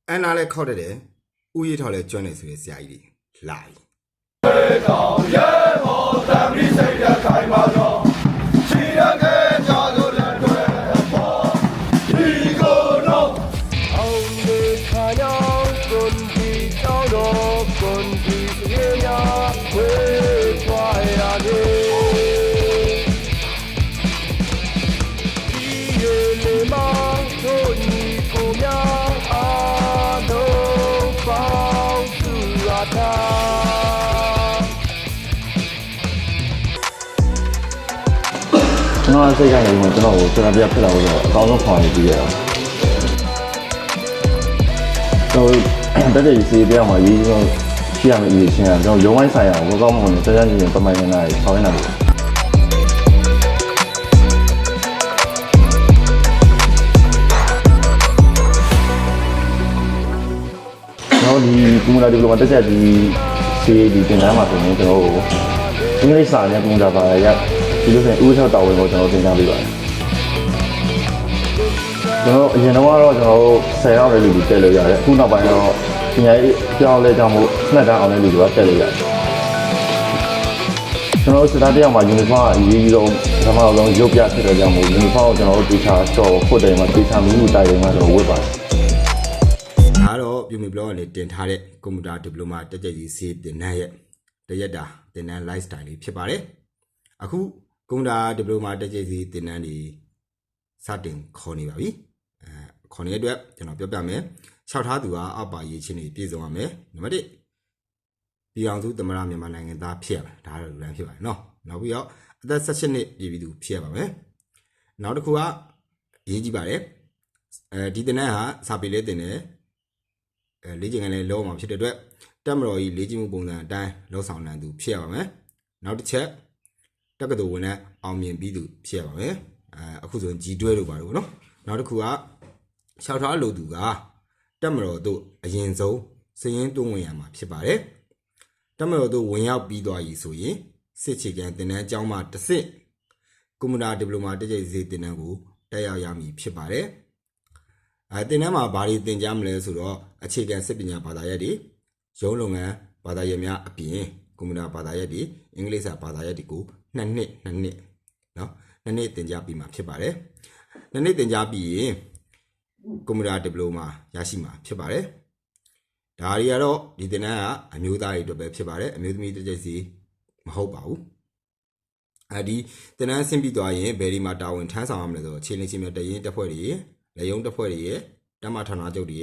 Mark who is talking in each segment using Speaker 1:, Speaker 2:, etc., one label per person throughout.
Speaker 1: 安拿来靠着的，物业套来转来是下一的来。
Speaker 2: ကျွန်တော်စိတ်ကနေကျွန်တော်ကိုကျွန်တော်ပြဖြစ်လာလို့ဆိုတော့အကောင်းဆုံးခေါင်းနေပြီးရအောင်တော့တက်တဲ့စီပြောင်းမှာရေးကျွန်တော်ရှိရမယ့်အရေးချင်းကကျွန်တော်ရုံးဝိုင်းဆိုင်အောင်ဘောကောင်းမွန်နဲ့စမ်းချင်းပမိုင်းနေတာဆောင်းနေတာကျွန်တော်ဒီကွန်မူလာဒီပလိုမာတက်ချက်ဒီစီဒီတင်တန်းမှာဆိုရင်ကျွန်တော်ကိုအင်္ဂလိပ်စာနဲ့ကွန်မူလာဘာသာရဒီလိုဆိုရင်ဥပဒေတော်ဝင်ကိုကျွန်တော်သင်ကြားပေးပါတယ်ကျွန်တော်အရင်တော့ကျွန်တော်10ရောက်တဲ့လူတွေတက်လို့ရတယ်အခုနောက်ပိုင်းတော့ပညာရေးကြောင်းလဲကြောင်းမို့နှစ်တန်းအောင်တဲ့လူတွေကတက်လို့ရတယ်ကျွန်တော်စစ်သားတယောက်မှာ uniform အရေးကြီးဆုံးပထမဆုံးရုပ်ပြဖြစ်တဲ့ကြောင့်မို့ uniform ကိုကျွန်တော်တို့တေချာတော့ဖို့တယ်မှာတေချာမိမှုတိုင်ရင်မှကျွန်တော်ဝတ်ပါတယ်
Speaker 1: ဒါတော့ပြုမိဘလော့ကနေတင်ထားတဲ့ကွန်ပျူတာဒီပလိုမာတက်ကြကြီးစီးတင်နန်းရဲ့တရက်တာတင်နန်း lifestyle လေးဖြစ်ပါတယ်အခုကွန်ပျူတာဒီပလိုမာတက်ကြစီးတင်နန်းတွေစတင်ခေါ်နေပါပြီခေါ်နေတဲ့အတွက်ကျွန်တော်ပြောပြမယ်လျှောက်ထားသူကအောက်ပါရေးချင်းတွေပြည့်စုံရမယ်နံပါတ်1ပြည်အောင်စုသမရမြန်မာနိုင်ငံသားဖြစ်ရမယ်ဒါတော့လူတိုင်းဖြစ်ပါတယ်နော်နောက်ပြီးတော့အသက်18နှစ်ပြည့်ပြီးသူဖြစ်ရပါမယ်နောက်တစ်ခုကအရေးကြီးပါတယ်ဒီတင်နန်းဟာစာပေလေးတင်တယ်လေ့ကျင့်ခန်းလေးလုံးအောင်ဖြစ်တဲ့အတွက်တက်မတော်ကြီးလေ့ကျင့်မှုပုံစံအတိုင်းလှုပ်ဆောင်နိုင်သူဖြစ်ရပါမယ်နောက်တစ်ချက်တက္ကသိုလ်ဝင်တဲ့အောင်မြင်ပြီးသူဖြစ်ရပါမယ်အခုဆိုရင် G12 လို့ပါလို့နော်နောက်တစ်ခုကလျှောက်ထားလို့သူကတက်မတော်တို့အရင်ဆုံးစည်ရင်းတွန်းဝင်ရမှာဖြစ်ပါတယ်တက်မတော်တို့ဝင်ရောက်ပြီးသွားပြီဆိုရင်စစ်ချေကန်တင်နန်းအကြောင်းမှတစ်စစ်ကွန်ပျူတာဒီပလိုမာတက်ကြိစီတင်နန်းကိုတက်ရောက်ရမည်ဖြစ်ပါတယ်တင်နန်းမှာဘာတွေသင်ကြားမလဲဆိုတော့အခြေခံစစ်ပညာဘာသာရပ်တွေရုံးလုပ်ငန်းဘာသာရပ်များအပြင်ကွန်ပျူတာဘာသာရပ်တွေအင်္ဂလိပ်စာဘာသာရပ်တွေကို2နှစ်နော်2နှစ်သင်ကြားပြီးမှာဖြစ်ပါတယ်2နှစ်သင်ကြားပြီးရင်ကွန်ပျူတာဒီပလိုမာရရှိမှာဖြစ်ပါတယ်ဒါတွေကတော့ဒီသင်တန်းကအမျိုးသားတွေအတွက်ပဲဖြစ်ပါတယ်အမျိုးသမီးတက်ကြစီမဟုတ်ပါဘူးဒီသင်တန်းဆင်းပြီးသွားရင်ဘယ်ဒီမှာတာဝန်ထမ်းဆောင်ရမလဲဆိုတော့ခြေလင်းချင်းမြတ်တရင်တက်ဖွဲ့တွေလက်ယုံတက်ဖွဲ့တွေတမဌာနချုပ်တွေ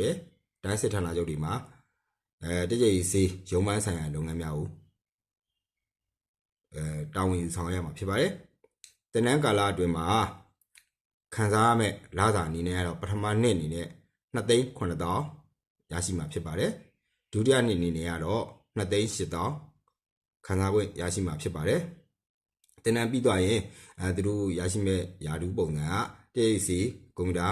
Speaker 1: တိုင်းစစ်ဌာနချုပ်တွေမှာတက်ကြစီရုံးပိုင်းဆိုင်ရာလုပ်ငန်းများကိုတာဝန်ယူဆောင်ရမှာဖြစ်ပါတယ်သင်တန်းကာလအတွင်းမှာခံစားရမယ့်လစာအနေနဲ့ကတော့ပထမနှစ်အနေနဲ့2,900,000ရရှိမှာဖြစ်ပါတယ်ဒုတိယနှစ်အနေနဲ့ကတော့2,800,000ခံစားခွင့်ရရှိမှာဖြစ်ပါတယ်သင်တန်းပြီးသွားရင်သူတို့ရရှိမဲ့ယာတူးပုံစံကတရိပ်စီကွန်ပျူတာ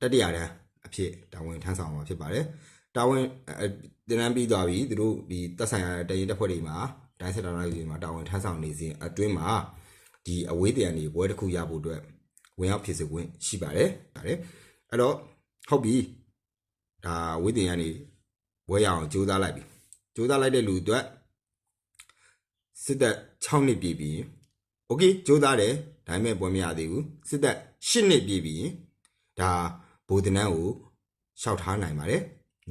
Speaker 1: တတိယတန်းအဖြစ်တာဝန်ထမ်းဆောင်မှာဖြစ်ပါတယ်တာဝန်သင်တန်းပြီးသွားပြီသူတို့ဒီသက်ဆိုင်ရာတရင်တက်ဖွဲ့တွေမှာတိုင်းစစ်ဌာနတွေမှာတာဝန်ထမ်းဆောင်နေစဉ်အတွင်းမှာဒီအဝေးတရံတွေဘွဲတစ်ခုရဖို့အတွက်ဝင်ရောက်ဖြစ်စေခွင့်ရှိပါတယ်အဲ့တော့ဟုတ်ပြီဒါဝေးတင်ရနေဘွဲရအောင်ကြိုးစားလိုက်ပြီကြိုးစားလိုက်တဲ့လူအတွက်စစ်သက်6နှစ်ပြည့်ပြီးโอเคကြိုးစားတယ်ဒါပေမဲ့ဘွဲမရသေးဘူးစစ်သက်8နှစ်ပြည့်ပြီးဒါဘိုးတင်နန်းကိုရှောက်ထားနိုင်ပါတယ်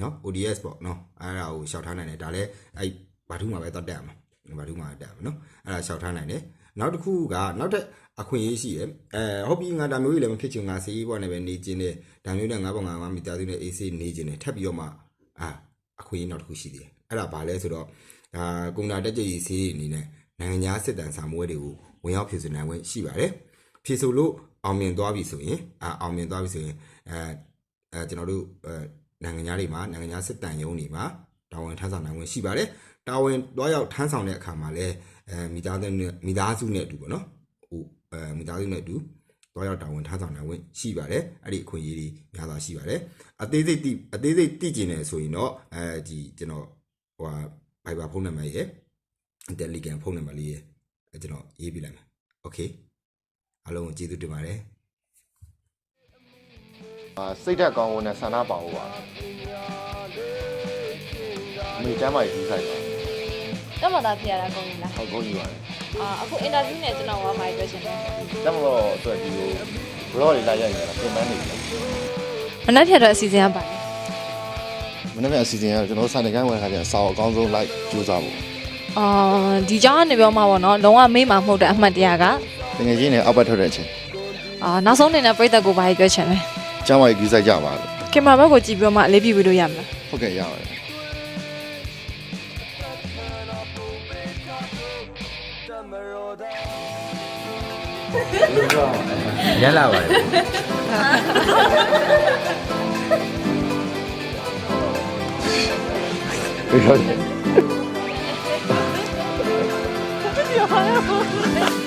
Speaker 1: နော် ODS ပေါ့နော်အဲ့ဒါကိုရှောက်ထားနိုင်တယ်ဒါလည်းအဲ့ဘာထူးမှာပဲတက်ရမှာဘာထူးမှာတက်ရမှာနော်အဲ့ဒါရှောက်ထားနိုင်တယ်နောက်တစ်ခုကနောက်ထပ်အခွင့်အရေးရှိတယ်ဟုတ်ပြီငါဒါမျိုးကြီးလည်းမဖြစ်ချင်ငါစီးပွားနဲ့ပဲနေကျင်တယ်ဒါမျိုးနဲ့ငါပေါ့ငါမိသားစုနဲ့ AC နေကျင်တယ်ထပ်ပြီးတော့မှအခွင့်အရေးနောက်တစ်ခုရှိသေးတယ်အဲ့ဒါဘာလဲဆိုတော့ကွန်ပျူတာတက်ကြည်စီးအနေနဲ့နိုင်ငံခြားစစ်တမ်းစာမွေးတွေကိုဝင်ရောက်ဖြည့်စွက်နိုင်ခွင့်ရှိပါတယ်ဖြည့်ဆိုလို့အောင်မြင်သွားပြီဆိုရင်အောင်မြင်သွားပြီဆိုရင်ကျွန်တော်တို့နိုင်ငံခြားတွေမှာနိုင်ငံခြားစစ်တမ်းရုံးတွေမှာတာဝန်ထမ်းဆောင်နိုင်ခွင့်ရှိပါတယ်တာဝန်တွားရောက်ထမ်းဆောင်တဲ့အခါမှာလည်းမိသားစုနဲ့အတူပေါ့နော်မိသားစုနဲ့အတူတွားရောက်တာဝန်ထမ်းဆောင်နိုင်ခွင့်ရှိပါတယ်အဲ့ဒီအခွင့်အရေးတွေများစွာရှိပါတယ်အသေးစိတ်သိကျင်တယ်ဆိုရင်တော့ဒီကျွန်တော်Viber ဖုန်းနံပါတ်ရဲ့ Telegram ဖုန်းနံပါတ်လေးရဲ့ကျွန်တော်ရေးပြလိုက်မယ်โอเคအားလုံးကိုကျေးဇူးတင်ပါတယ်
Speaker 2: စိတ်ဓာတ်ကောင်းဖို့နဲ့ဆန္ဒပါဖို့ပါမိကျမ်းမာရေးဆိုင်ပါ
Speaker 3: တက်မတာဖြစ်ရတာကုန်ပြီလား
Speaker 2: ဟုတ်ကုန်ပြီပါတယ်
Speaker 3: အခုအင်တာဗျူးနဲ့ကျွန်တော်ကဘာပြောချင်လဲ
Speaker 2: တက်မလို့အတွက်ဒီလိုဘလော့လေးလာရိုက်နေတာပြင်ပန်းနေပြီ
Speaker 3: မနေ့ဖြတ်တော့အစီအစဉ်ကပါ
Speaker 2: မနေ့ကအစီအစဉ်ကကျွန်တော်စာနေကိုင်းဝင်ခါကျစာအကောင်းဆုံး like ကြိုးစားဖို့
Speaker 3: ဒီကြောင်းကနေပြောမှာပေါ့နော်လုံးဝမေ့မှာမဟုတ်တဲ့အမှတ်တရက
Speaker 2: တကယ်ချင်းနဲ့အောက်ဘက်ထွက်တဲ့အချိန်
Speaker 3: နောက်ဆုံးအနေနဲ့ပြိသက်ကိုဘာပြောချင်လဲ
Speaker 2: ကျမ်းမာရေးကြီးဆိုင်ကြပါလို့
Speaker 3: ကင်မရာဘက်ကိုကြည့်ပြီးတော့မှအလေးပြုပြီးလို့ရမလား
Speaker 2: ဟုတ်ကဲ့ရပါတယ်
Speaker 1: ရမ်းလာပါတယ်
Speaker 2: ပြီးတော့
Speaker 3: ပြော